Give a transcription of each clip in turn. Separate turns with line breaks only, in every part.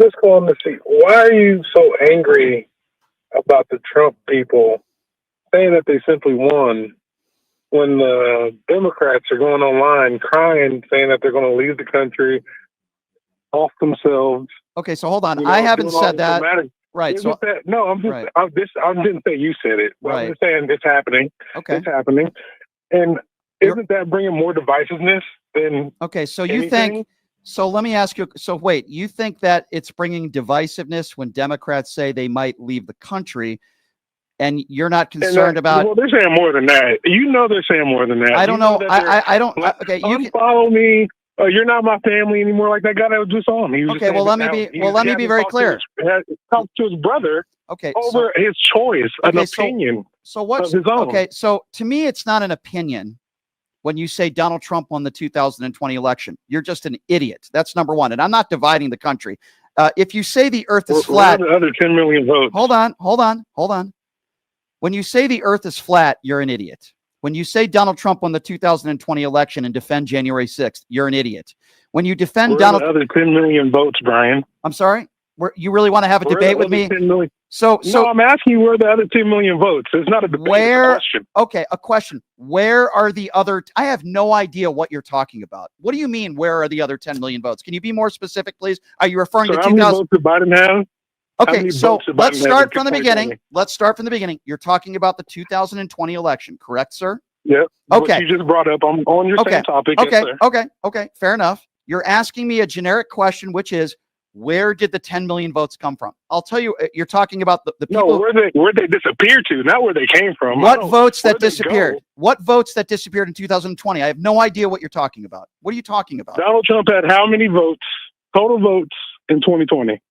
just calling to see, why are you so angry about the Trump people saying that they simply won when the Democrats are going online crying, saying that they're going to leave the country off themselves?
Okay, so hold on. I haven't said that. Right.
So no, I'm just right. I didn't say you said it. But right. I'm just saying it's happening.
Okay.
It's happening. And isn't that bringing more divisiveness than
okay, so you
anything?
think so let me ask you, so wait, you think that it's bringing divisiveness when Democrats say they might leave the country, and you're not concerned about?
Well, they're saying more than that. You know, they're saying more than that.
I don't know. I don't. Okay, you can
follow me. You're not my family anymore. Like that guy that was just on. He was
okay. Well, let me be very clear.
Talk to his brother.
Okay.
Over his choice, an opinion.
So what's
of his own.
Okay? So to me, it's not an opinion. When you say Donald Trump won the 2020 election, you're just an idiot. That's number one. And I'm not dividing the country. If you say the earth is flat,
the other 10 million votes.
Hold on. When you say the earth is flat, you're an idiot. When you say Donald Trump won the 2020 election and defend January 6th, you're an idiot. When you defend Donald,
the other 10 million votes, Brian.
I'm sorry. You really want to have a debate with me? So
I'm asking you where the other 10 million votes. It's not a debate. It's a question.
Okay, a question. Where are the other? I have no idea what you're talking about. What do you mean? Where are the other 10 million votes? Can you be more specific, please? Are you referring to 2000?
How many votes did Biden have?
Okay, so let's start from the beginning. Let's start from the beginning. You're talking about the 2020 election, correct, sir?
Yep.
Okay.
You just brought up on your same topic.
Okay.
Yes,
Okay. Fair enough. You're asking me a generic question, which is, where did the 10 million votes come from? I'll tell you, you're talking about the people.
No, where they disappeared to, not where they came from.
What votes that disappeared? What votes that disappeared in 2020? I have no idea what you're talking about. What are you talking about?
Donald Trump had how many votes, total votes in 2020?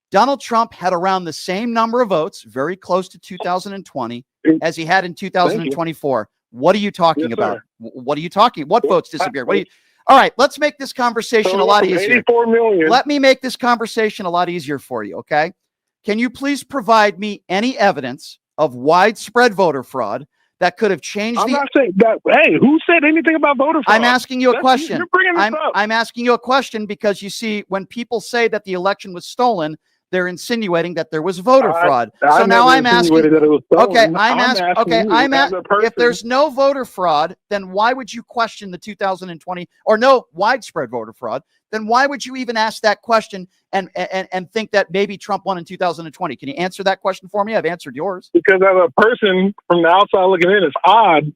Donald Trump had around the same number of votes, very close to 2020, as he had in 2024. What are you talking about? What are you talking? What votes disappeared? What are you? All right, let's make this conversation a lot easier.
84 million.
Let me make this conversation a lot easier for you, okay? Can you please provide me any evidence of widespread voter fraud that could have changed
I'm not saying that. Hey, who said anything about voter fraud?
I'm asking you a question.
You're bringing this up.
I'm asking you a question because you see, when people say that the election was stolen, they're insinuating that there was voter fraud. So now I'm asking. Okay, I'm asking. If there's no voter fraud, then why would you question the 2020 or no widespread voter fraud? Then why would you even ask that question and think that maybe Trump won in 2020? Can you answer that question for me? I've answered yours.
Because as a person from the outside looking in, it's odd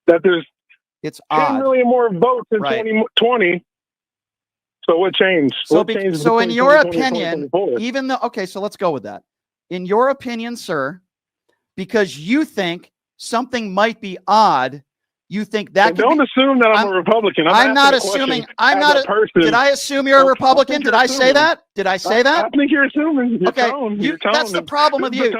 that there's 10 million more votes in 2020. So what changed?
So in your opinion, even though, okay, so let's go with that. In your opinion, sir, because you think something might be odd, you think that
don't assume that I'm a Republican.
I'm not assuming. I'm not a person. Did I assume you're a Republican? Did I say that? Did I say that?
I think you're assuming.
Okay, that's the problem with you.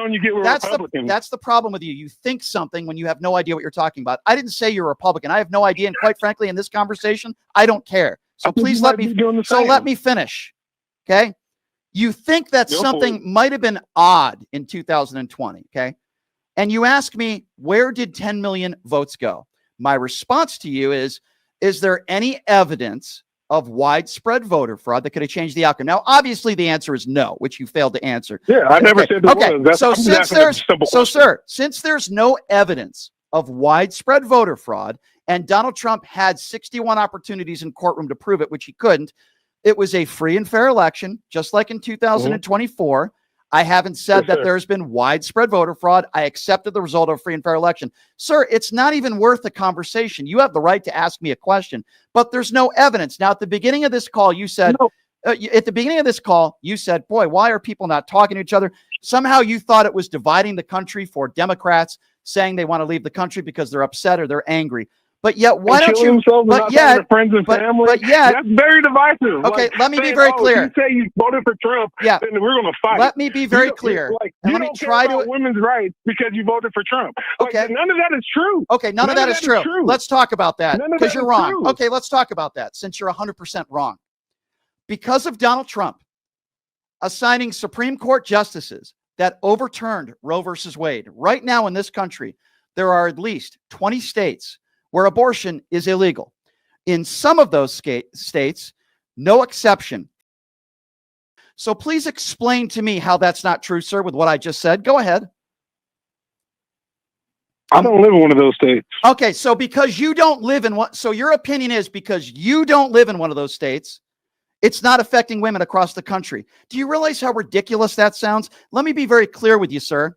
That's
the problem with you. You think something when you have no idea what you're talking about. I didn't say you're a Republican. I have no idea, and quite frankly, in this conversation, I don't care. So please let me finish. Okay. You think that something might have been odd in 2020. Okay. And you ask me, where did 10 million votes go? My response to you is there any evidence of widespread voter fraud that could have changed the outcome? Now, obviously the answer is no, which you failed to answer.
Yeah, I never said there was.
Since there's no evidence of widespread voter fraud, and Donald Trump had 61 opportunities in courtroom to prove it, which he couldn't. It was a free and fair election, just like in 2024. I haven't said that there's been widespread voter fraud. I accepted the result of a free and fair election. Sir, it's not even worth a conversation. You have the right to ask me a question, but there's no evidence. Now, at the beginning of this call, you said, boy, why are people not talking to each other? Somehow you thought it was dividing the country for Democrats saying they want to leave the country because they're upset or they're angry. But yet, why don't you? But yet,
friends and family.
But yet,
that's very divisive.
Okay, let me be very clear.
You say you voted for Trump, then we're going to fight.
Let me be very clear.
You don't care about women's rights because you voted for Trump.
Okay,
none of that is true.
Okay, none of that is true. Let's talk about that because you're wrong. Okay, let's talk about that since you're 100% wrong. Because of Donald Trump assigning Supreme Court justices that overturned Roe versus Wade, right now in this country, there are at least 20 states where abortion is illegal. In some of those states, no exception, So please explain to me how that's not true, sir, with what I just said. Go ahead.
I don't live in one of those states.
Okay, so because you don't live in one, so your opinion is because you don't live in one of those states, it's not affecting women across the country. Do you realize how ridiculous that sounds? Let me be very clear with you, sir.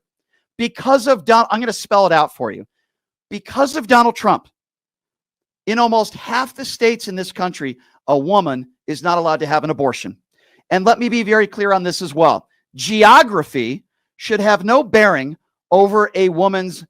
Because of I'm going to spell it out for you. Because of Donald Trump, in almost half the states in this country, a woman is not allowed to have an abortion. And let me be very clear on this as well. Geography should have no bearing over a woman's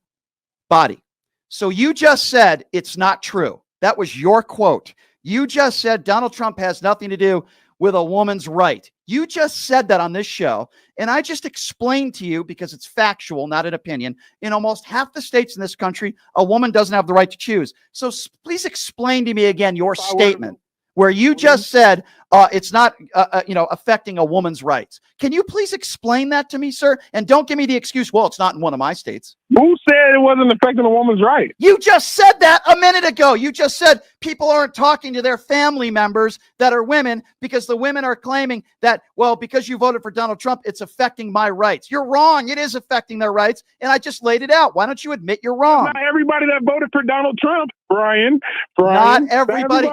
body. So you just said it's not true. That was your quote. You just said Donald Trump has nothing to do with a woman's right. You just said that on this show. And I just explained to you, because it's factual, not an opinion, in almost half the states in this country, a woman doesn't have the right to choose. So please explain to me again your statement where you just said it's not affecting a woman's rights. Can you please explain that to me, sir? And don't give me the excuse, well, it's not in one of my states.
Who said it wasn't affecting a woman's right?
You just said that a minute ago. You just said people aren't talking to their family members that are women because the women are claiming that, well, because you voted for Donald Trump, it's affecting my rights. You're wrong. It is affecting their rights. And I just laid it out. Why don't you admit you're wrong?
Not everybody that voted for Donald Trump, Brian.
Not everybody.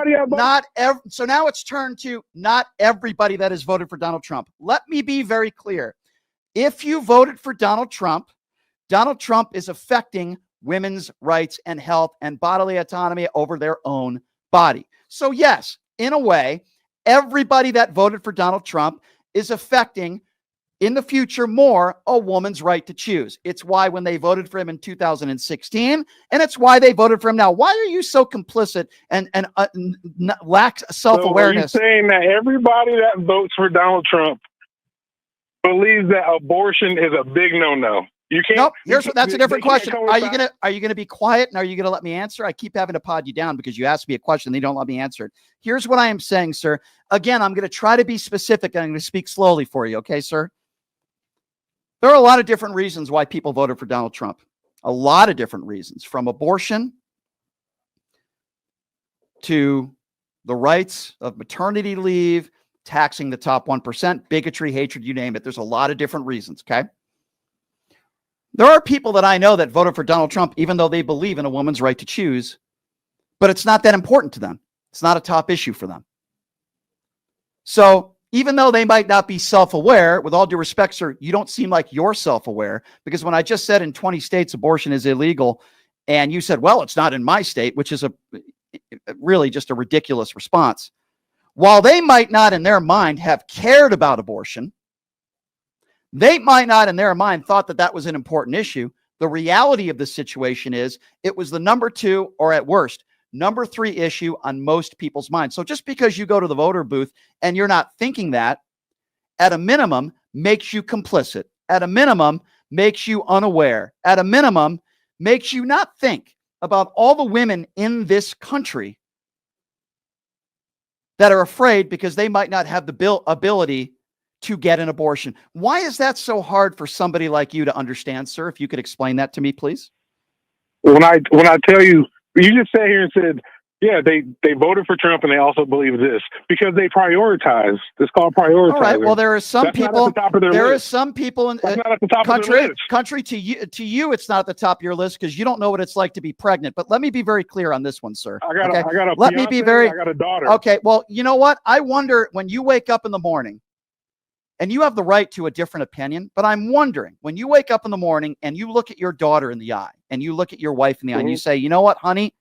So now it's turned to not everybody that has voted for Donald Trump. Let me be very clear. If you voted for Donald Trump is affecting women's rights and health and bodily autonomy over their own body. So yes, in a way, everybody that voted for Donald Trump is affecting, in the future, more a woman's right to choose. It's why when they voted for him in 2016, and it's why they voted for him now. Why are you so complicit and lack self-awareness?
So are you saying that everybody that votes for Donald Trump believes that abortion is a big no-no? You can't.
Nope. That's a different question. Are you gonna be quiet and are you gonna let me answer? I keep having to pod you down because you asked me a question and they don't let me answer it. Here's what I am saying, sir. Again, I'm gonna try to be specific and I'm gonna speak slowly for you, okay, sir? There are a lot of different reasons why people voted for Donald Trump. A lot of different reasons, from abortion to the rights of maternity leave, taxing the top 1%, bigotry, hatred, you name it. There's a lot of different reasons, okay? There are people that I know that voted for Donald Trump, even though they believe in a woman's right to choose, but it's not that important to them. It's not a top issue for them. So even though they might not be self-aware, with all due respect, sir, you don't seem like you're self-aware, because when I just said in 20 states abortion is illegal, and you said, well, it's not in my state, which is really just a ridiculous response. While they might not in their mind have cared about abortion, they might not in their mind thought that that was an important issue. The reality of the situation is it was the number 2, or at worst, number 3 issue on most people's minds. So just because you go to the voter booth and you're not thinking that, at a minimum, makes you complicit. At a minimum, makes you unaware. At a minimum, makes you not think about all the women in this country that are afraid because they might not have the ability to get an abortion. Why is that so hard for somebody like you to understand, sir? If you could explain that to me, please.
When I tell you, you just sat here and said, yeah, they voted for Trump and they also believe this because they prioritize. It's called prioritizing.
All right. Well, there are some people. There are some people in country to you. It's not at the top of your list because you don't know what it's like to be pregnant. But let me be very clear on this one, sir.
I got a daughter.
Okay. Well, you know what? I wonder when you wake up in the morning. And you have the right to a different opinion, but I'm wondering, when you wake up in the morning and you look at your daughter in the eye and you look at your wife in the eye and you say, you know what, honey,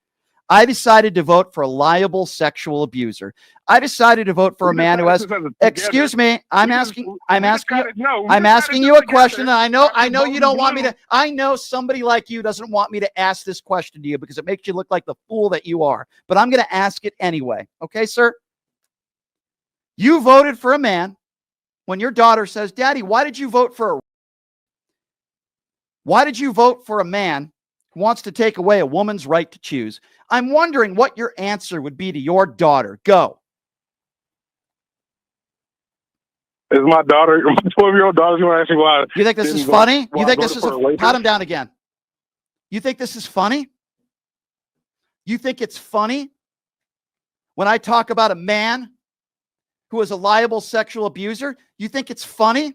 I decided to vote for a liable sexual abuser. I decided to vote for a man who has, excuse me, I'm asking you a question. And I know you don't want me to, I know somebody like you doesn't want me to ask this question to you because it makes you look like the fool that you are, but I'm going to ask it anyway. Okay, sir? You voted for a man. When your daughter says, Daddy, why did you vote for a man who wants to take away a woman's right to choose? I'm wondering what your answer would be to your daughter. Go.
Is my daughter, my 12-year-old daughter's going to ask me why.
You think this is funny? You think this is pat him down again. You think this is funny? You think it's funny when I talk about a man who is a liable sexual abuser, you think it's funny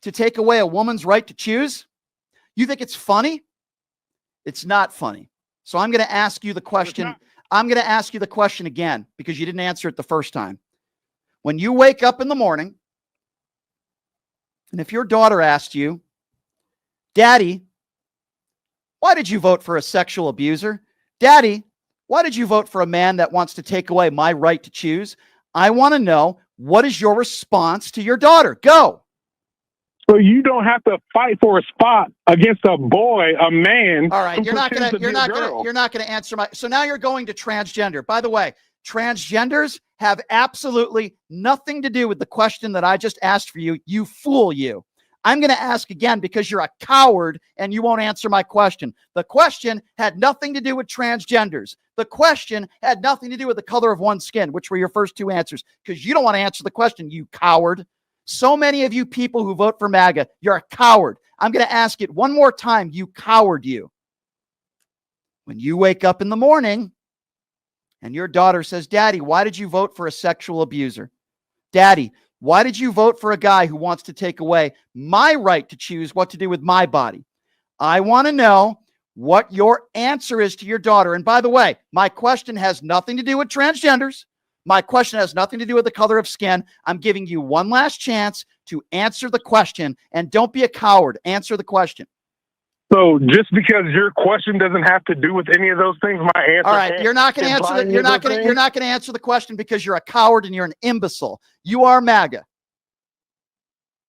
to take away a woman's right to choose? You think it's funny? It's not funny. So I'm going to ask you the question. I'm going to ask you the question again because you didn't answer it the first time. When you wake up in the morning, and if your daughter asked you, Daddy, why did you vote for a sexual abuser? Daddy, why did you vote for a man that wants to take away my right to choose? I want to know, what is your response to your daughter? Go.
So you don't have to fight for a spot against a boy, a man.
All right, you're not going to answer my. So now you're going to transgender. By the way, transgenders have absolutely nothing to do with the question that I just asked for you. You fool you. I'm going to ask again because you're a coward and you won't answer my question. The question had nothing to do with transgenders. The question had nothing to do with the color of one's skin, which were your first two answers, because you don't want to answer the question, you coward. So many of you people who vote for MAGA, you're a coward. I'm going to ask it one more time, you coward, you. When you wake up in the morning and your daughter says, Daddy, why did you vote for a sexual abuser? Daddy, why did you vote for a guy who wants to take away my right to choose what to do with my body? I want to know what your answer is to your daughter. And by the way, my question has nothing to do with transgenders. My question has nothing to do with the color of skin. I'm giving you one last chance to answer the question, and don't be a coward. Answer the question.
So just because your question doesn't have to do with any of those things, my answer.
All right, you're not going to answer. You're not going to answer the question because you're a coward and you're an imbecile. You are MAGA.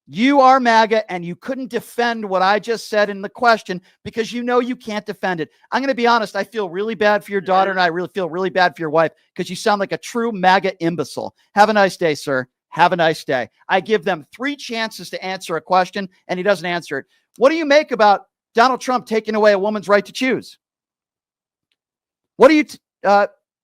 You are MAGA, and you couldn't defend what I just said in the question because you know you can't defend it. I'm going to be honest. I feel really bad for your daughter, and I really feel really bad for your wife because you sound like a true MAGA imbecile. Have a nice day, sir. Have a nice day. I give them 3 chances to answer a question, and he doesn't answer it. What do you make about Donald Trump taking away a woman's right to choose? What do you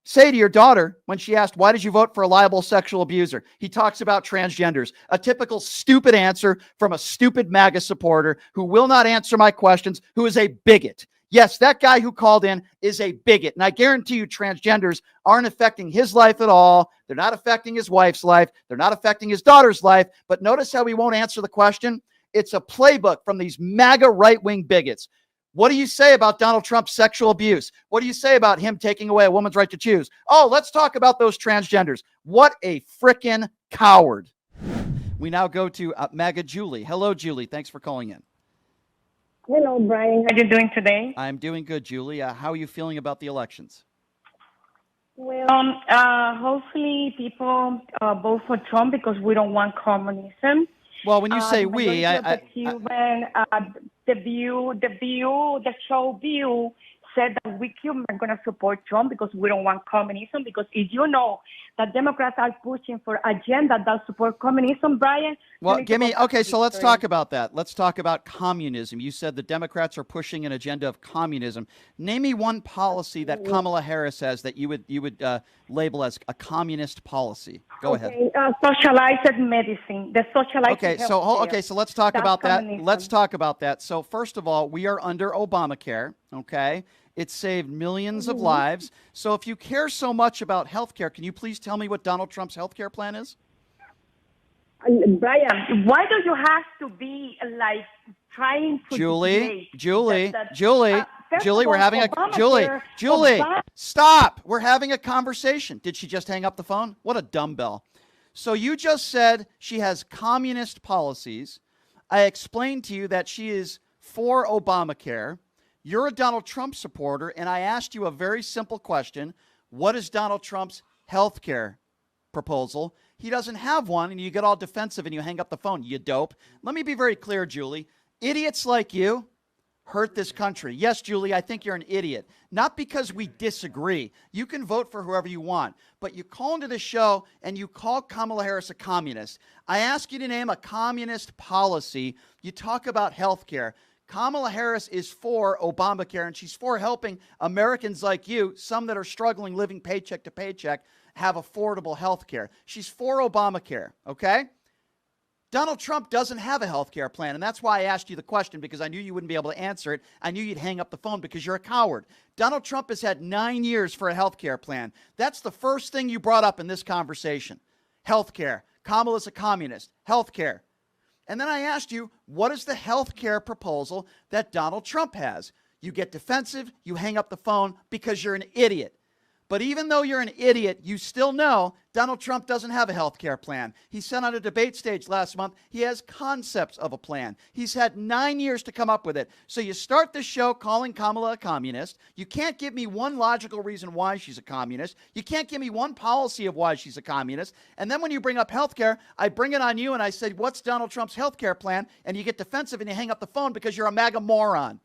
say to your daughter when she asked, why did you vote for a liable sexual abuser? He talks about transgenders, a typical stupid answer from a stupid MAGA supporter who will not answer my questions, who is a bigot. Yes, that guy who called in is a bigot. And I guarantee you transgenders aren't affecting his life at all. They're not affecting his wife's life. They're not affecting his daughter's life. But notice how he won't answer the question. It's a playbook from these MAGA right-wing bigots. What do you say about Donald Trump's sexual abuse? What do you say about him taking away a woman's right to choose? Oh, let's talk about those transgenders. What a frickin' coward. We now go to MAGA Julie. Hello, Julie. Thanks for calling in.
Hello, Brian. How are you doing today?
I'm doing good, Julie. How are you feeling about the elections?
Well, hopefully people vote for Trump because we don't want communism.
Well, when you say we,
the show view said that we Cubans are going to support Trump because we don't want communism. Because if you know that Democrats are pushing for agenda that support communism, Brian.
Well, so let's talk about that. Let's talk about communism. You said the Democrats are pushing an agenda of communism. Name me one policy that Kamala Harris has that you would label as a communist policy. Go ahead.
Socialized medicine. The socialized
so let's talk about that. Let's talk about that. So first of all, we are under Obamacare, okay? It saved millions of lives. So if you care so much about healthcare, can you please tell me what Donald Trump's healthcare plan is?
Brian, why do you have to be like trying to
Julie, we're having stop. We're having a conversation. Did she just hang up the phone? What a dumbbell. So you just said she has communist policies. I explained to you that she is for Obamacare. You're a Donald Trump supporter, and I asked you a very simple question. What is Donald Trump's health care proposal? He doesn't have one, and you get all defensive and you hang up the phone, you dope. Let me be very clear, Julie. Idiots like you hurt this country. Yes, Julie, I think you're an idiot. Not because we disagree. You can vote for whoever you want, but you call into the show and you call Kamala Harris a communist. I ask you to name a communist policy. You talk about health care. Kamala Harris is for Obamacare, and she's for helping Americans like you, some that are struggling living paycheck to paycheck, have affordable health care. She's for Obamacare, okay? Donald Trump doesn't have a health care plan, and that's why I asked you the question, because I knew you wouldn't be able to answer it. I knew you'd hang up the phone because you're a coward. Donald Trump has had 9 years for a health care plan. That's the first thing you brought up in this conversation. Healthcare. Kamala's a communist. Healthcare. And then I asked you, what is the healthcare proposal that Donald Trump has? You get defensive, you hang up the phone because you're an idiot. But even though you're an idiot, you still know Donald Trump doesn't have a health care plan. He said on a debate stage last month, he has concepts of a plan. He's had 9 years to come up with it. So you start the show calling Kamala a communist. You can't give me one logical reason why she's a communist. You can't give me one policy of why she's a communist. And then when you bring up health care, I bring it on you and I say, what's Donald Trump's health care plan? And you get defensive and you hang up the phone because you're a MAGA moron.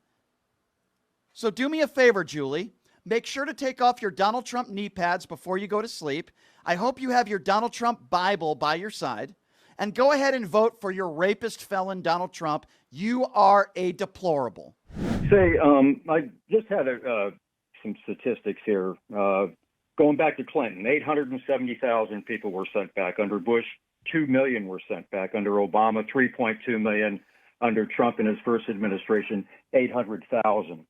So do me a favor, Julie. Make sure to take off your Donald Trump knee pads before you go to sleep. I hope you have your Donald Trump Bible by your side. And go ahead and vote for your rapist felon, Donald Trump. You are a deplorable.
Say, I just had some statistics here. Going back to Clinton, 870,000 people were sent back. Under Bush, 2 million were sent back. Under Obama, 3.2 million. Under Trump in his first administration, 800,000.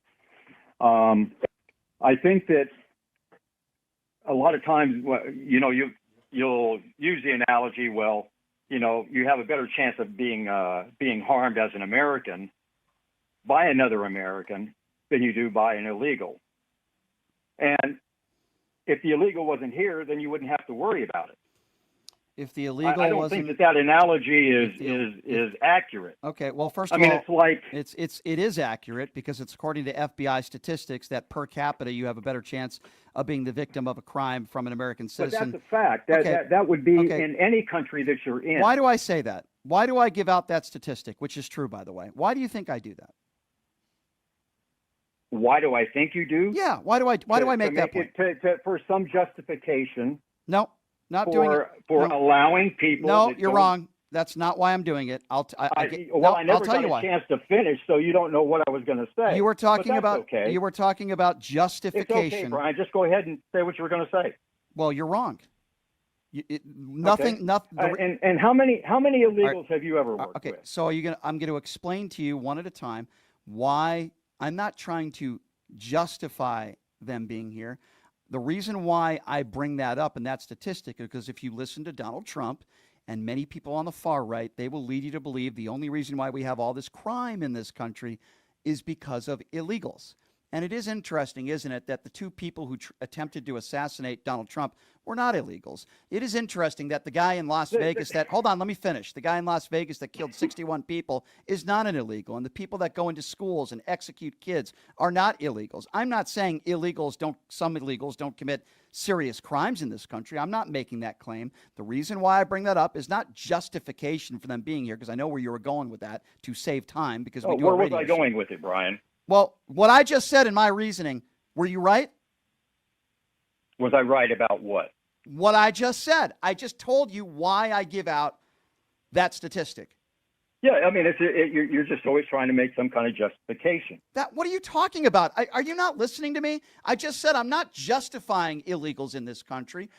I think that a lot of times, you know, you'll use the analogy, well, you know, you have a better chance of being harmed as an American by another American than you do by an illegal. And if the illegal wasn't here, then you wouldn't have to worry about it.
If the illegal
I don't think that analogy is accurate.
Okay, well, first of all,
it's like
it is accurate because it's according to FBI statistics that per capita you have a better chance of being the victim of a crime from an American citizen.
But that's a fact. That would be in any country that you're in.
Why do I say that? Why do I give out that statistic, which is true, by the way? Why do you think I do that?
Why do I think you do?
Yeah. Why do I make that point?
For some justification.
No. Not doing it.
For allowing people.
No, you're wrong. That's not why I'm doing it. I
never got a chance to finish, so you don't know what I was going to say.
You were talking about justification.
It's okay, Brian. Just go ahead and say what you were going to say.
Well, you're wrong. Nothing.
And how many illegals have you ever worked with?
So I'm going to explain to you one at a time why I'm not trying to justify them being here. The reason why I bring that up and that statistic is because if you listen to Donald Trump and many people on the far right, they will lead you to believe the only reason why we have all this crime in this country is because of illegals. And it is interesting, isn't it, that the two people who attempted to assassinate Donald Trump were not illegals. It is interesting that the guy in Las Vegas hold on, let me finish. The guy in Las Vegas that killed 61 people is not an illegal. And the people that go into schools and execute kids are not illegals. I'm not saying some illegals don't commit serious crimes in this country. I'm not making that claim. The reason why I bring that up is not justification for them being here, because I know where you were going with that, to save time, because we do a radio show.
Where was I going with it, Brian?
Well, what I just said in my reasoning, were you right?
Was I right about what?
What I just said. I just told you why I give out that statistic.
Yeah, I mean, you're just always trying to make some kind of justification.
What are you talking about? Are you not listening to me? I just said I'm not justifying illegals in this country.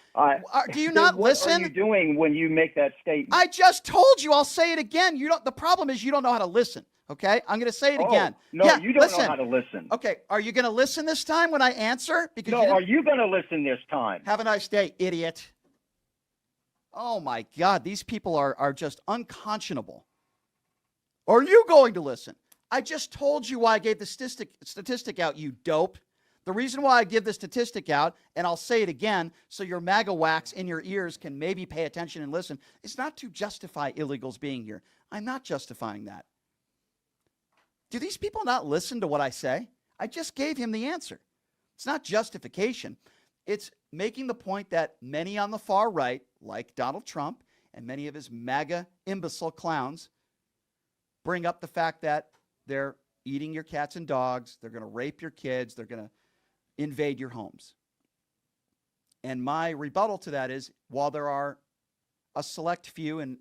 Do you not listen?
What are you doing when you make that statement?
I just told you. I'll say it again. The problem is you don't know how to listen. Okay, I'm going to say it again.
No, yeah, you don't know how to listen.
Okay, are you going to listen this time when I answer? Because
are you going to listen this time?
Have a nice day, idiot. Oh my God, these people are just unconscionable. Are you going to listen? I just told you why I gave the statistic out, you dope. The reason why I give the statistic out, and I'll say it again so your MAGA wax in your ears can maybe pay attention and listen, it's not to justify illegals being here. I'm not justifying that. Do these people not listen to what I say? I just gave him the answer. It's not justification. It's making the point that many on the far right, like Donald Trump and many of his MAGA imbecile clowns, bring up the fact that they're eating your cats and dogs, they're going to rape your kids, they're going to invade your homes. And my rebuttal to that is, while there are a select few and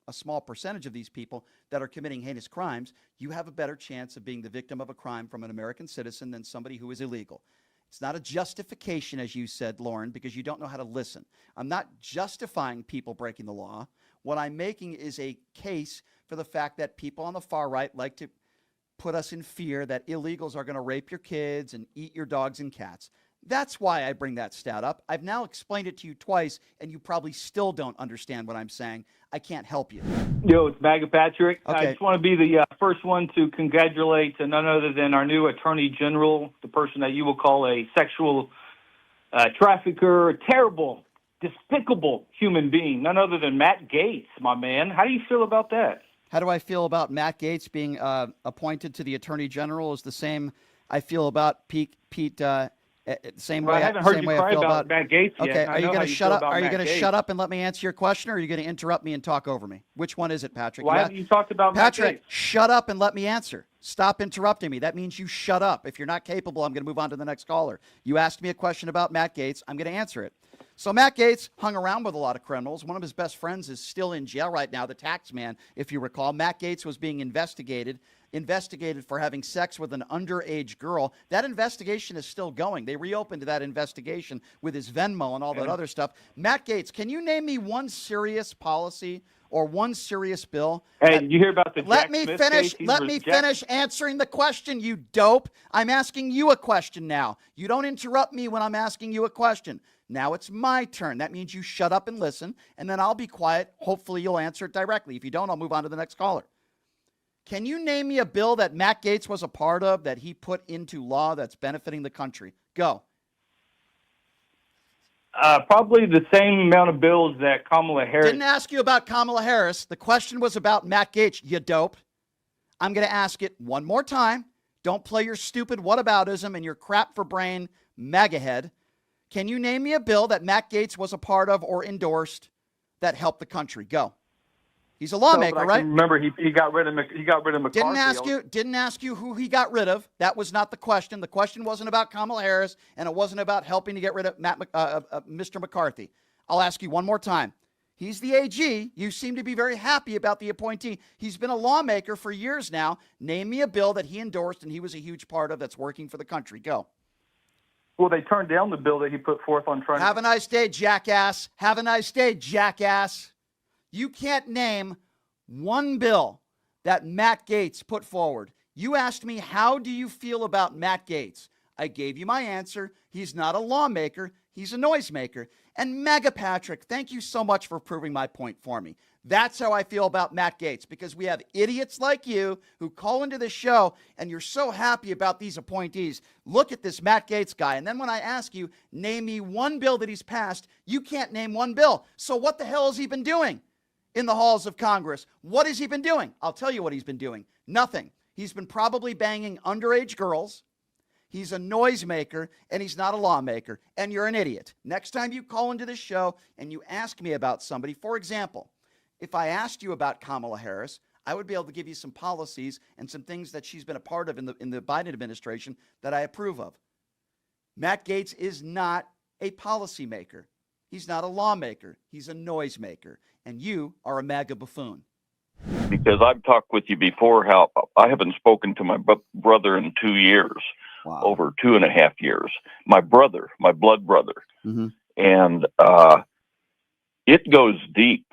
a small percentage of these people that are committing heinous crimes, you have a better chance of being the victim of a crime from an American citizen than somebody who is illegal. It's not a justification, as you said, Lauren, because you don't know how to listen. I'm not justifying people breaking the law. What I'm making is a case for the fact that people on the far right like to put us in fear that illegals are going to rape your kids and eat your dogs and cats. That's why I bring that stat up. I've now explained it to you twice, and you probably still don't understand what I'm saying. I can't help you.
Yo, it's MAGA Patrick.
Okay.
I just want to be the first one to congratulate none other than our new Attorney General, the person that you will call a sexual trafficker, a terrible, despicable human being, none other than Matt Gaetz, my man. How do you feel about that?
How do I feel about Matt Gaetz being appointed to the Attorney General? Is the same I feel about Pete same way.
I haven't heard
same
you
way
cry
I feel
about Matt Gaetz yet.
Okay, are you going to shut up? Are you going to
Gaetz.
shut up and let me answer your question, or are you going to interrupt me and talk over me? Which one is it, Patrick?
Why haven't you talked about
Patrick?
Matt Gaetz?
Shut up and let me answer. Stop interrupting me. That means you shut up. If you're not capable, I'm going to move on to the next caller. You asked me a question about Matt Gaetz. I'm going to answer it. So Matt Gaetz hung around with a lot of criminals. One of his best friends is still in jail right now, the tax man, if you recall. Matt Gaetz was being investigated for having sex with an underage girl. That investigation is still going. They reopened that investigation with his Venmo and all that other stuff. Matt Gaetz, can you name me one serious policy or one serious bill?
Hey, did you hear about the
Let
Jack
me
Smith
finish.
case?
Let me finish answering the question, you dope. I'm asking you a question now. You don't interrupt me when I'm asking you a question. Now it's my turn. That means you shut up and listen, and then I'll be quiet. Hopefully you'll answer it directly. If you don't, I'll move on to the next caller. Can you name me a bill that Matt Gaetz was a part of that he put into law that's benefiting the country? Go.
Probably the same amount of bills that Kamala Harris.
Didn't ask you about Kamala Harris. The question was about Matt Gaetz, you dope. I'm going to ask it one more time. Don't play your stupid whataboutism and your crap for brain MAGA head. Can you name me a bill that Matt Gaetz was a part of or endorsed that helped the country? Go. He's a lawmaker, right?
Remember, he got rid of McCarthy.
Didn't ask you who he got rid of. That was not the question. The question wasn't about Kamala Harris, and it wasn't about helping to get rid of Mr. McCarthy. I'll ask you one more time. He's the AG. You seem to be very happy about the appointee. He's been a lawmaker for years now. Name me a bill that he endorsed and he was a huge part of that's working for the country. Go.
Well, they turned down the bill that he put forth on trying.
Have a nice day, jackass. Have a nice day, jackass. You can't name one bill that Matt Gaetz put forward. You asked me, how do you feel about Matt Gaetz? I gave you my answer. He's not a lawmaker. He's a noisemaker. And MAGA Patrick, thank you so much for proving my point for me. That's how I feel about Matt Gaetz, because we have idiots like you who call into this show and you're so happy about these appointees. Look at this Matt Gaetz guy. And then when I ask you, name me one bill that he's passed, you can't name one bill. So what the hell has he been doing in the halls of Congress? What has he been doing? I'll tell you what he's been doing. Nothing. He's been probably banging underage girls. He's a noisemaker, and he's not a lawmaker, and you're an idiot. Next time you call into this show and you ask me about somebody, for example, if I asked you about Kamala Harris, I would be able to give you some policies and some things that she's been a part of in the Biden administration that I approve of. Matt Gaetz is not a policymaker. He's not a lawmaker. He's a noisemaker. And you are a MAGA buffoon.
Because I've talked with you before how I haven't spoken to my brother in 2 years, over 2.5 years. My brother, my blood brother.
Mm-hmm.
And it goes deep,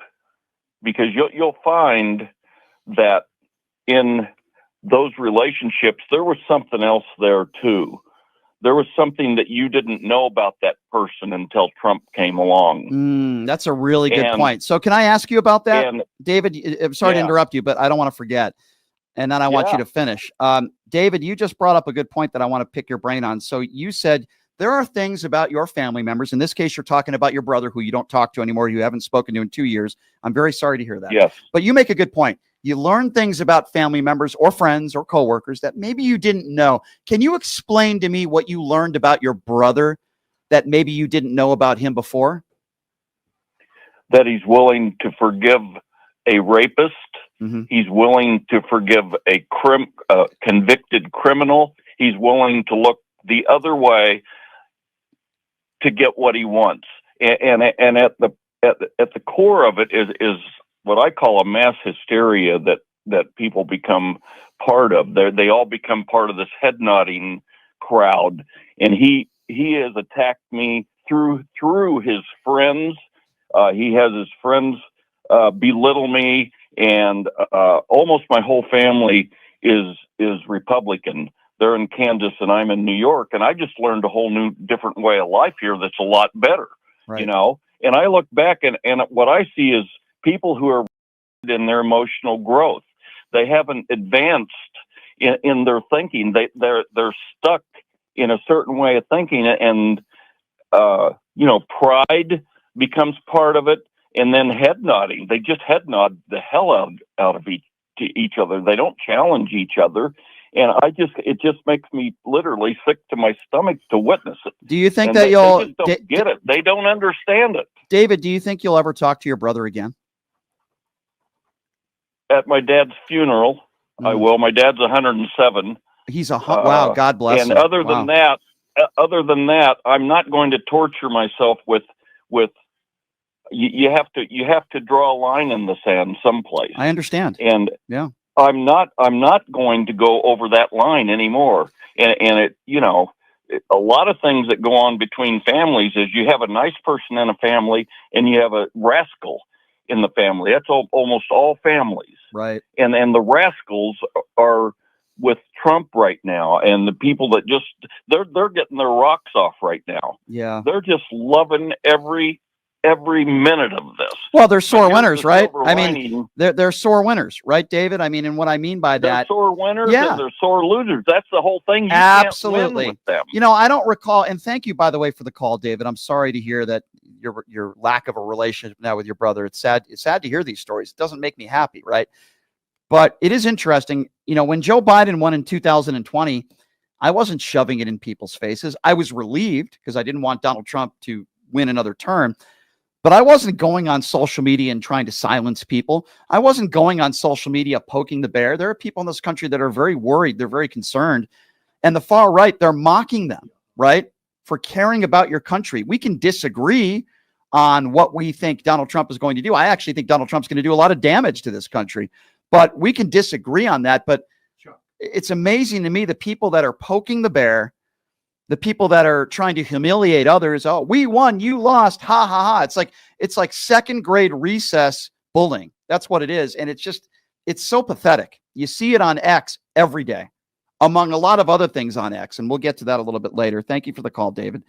because you'll find that in those relationships, there was something else there too. There was something that you didn't know about that person until Trump came along.
That's a really good point. So can I ask you about that, David? I'm sorry to interrupt you, but I don't want to forget. And then I want you to finish. David, you just brought up a good point that I want to pick your brain on. So you said there are things about your family members. In this case, you're talking about your brother who you don't talk to anymore. You haven't spoken to in 2 years. I'm very sorry to hear that.
Yes.
But you make a good point. You learn things about family members or friends or coworkers that maybe you didn't know. Can you explain to me what you learned about your brother that maybe you didn't know about him before?
That he's willing to forgive a rapist.
Mm-hmm.
He's willing to forgive a convicted criminal. He's willing to look the other way to get what he wants. And at the core of it is what I call a mass hysteria that people become part of. They all become part of this head nodding crowd. And he has attacked me through his friends. He has his friends belittle me, and almost my whole family is Republican. they're in Kansas and I'm in New York, and I just learned a whole new different way of life here that's a lot better,
Right.
you know? And I look back and what I see is people who are in their emotional growth. They haven't advanced in their thinking. They're stuck in a certain way of thinking, and you know, pride becomes part of it, and then head nodding. They just head nod the hell out of each other. They don't challenge each other, and it just makes me literally sick to my stomach to witness it.
Do you think
and
that
they just don't get it? They don't understand it.
David, do you think you'll ever talk to your brother again?
At my dad's funeral, I will. My dad's 107.
He's wow, God bless him.
And other than that, I'm not going to torture myself with you have to draw a line in the sand someplace.
I understand.
And
yeah,
I'm not going to go over that line anymore. And it, you know, a lot of things that go on between families is you have a nice person in a family and you have a rascal in the family. That's almost all families.
Right.
And the rascals are with Trump right now, and the people that just they're getting their rocks off right now.
Yeah.
They're just loving every minute of this.
Well, they're sore winners, right? I mean, they're sore winners, right, David? I mean, and what I mean by that,
they're sore winners,
yeah,
and they're sore losers. That's the whole thing. You
absolutely
can't win with them.
You know, I don't recall, and thank you, by the way, for the call, David. I'm sorry to hear that your lack of a relationship now with your brother. It's sad. It's sad to hear these stories. It doesn't make me happy, right? But it is interesting. You know, when Joe Biden won in 2020, I wasn't shoving it in people's faces. I was relieved because I didn't want Donald Trump to win another term. But I wasn't going on social media and trying to silence people. I wasn't going on social media poking the bear. There are people in this country that are very worried. They're very concerned. And the far right, they're mocking them, right, for caring about your country. We can disagree on what we think Donald Trump is going to do. I actually think Donald Trump's going to do a lot of damage to this country. But we can disagree on that. But it's amazing to me the people that are poking the bear, the people that are trying to humiliate others. Oh, we won, you lost. Ha ha ha. It's like second grade recess bullying. That's what it is. And it's so pathetic. You see it on X every day, among a lot of other things on X. And we'll get to that a little bit later. Thank you for the call, David.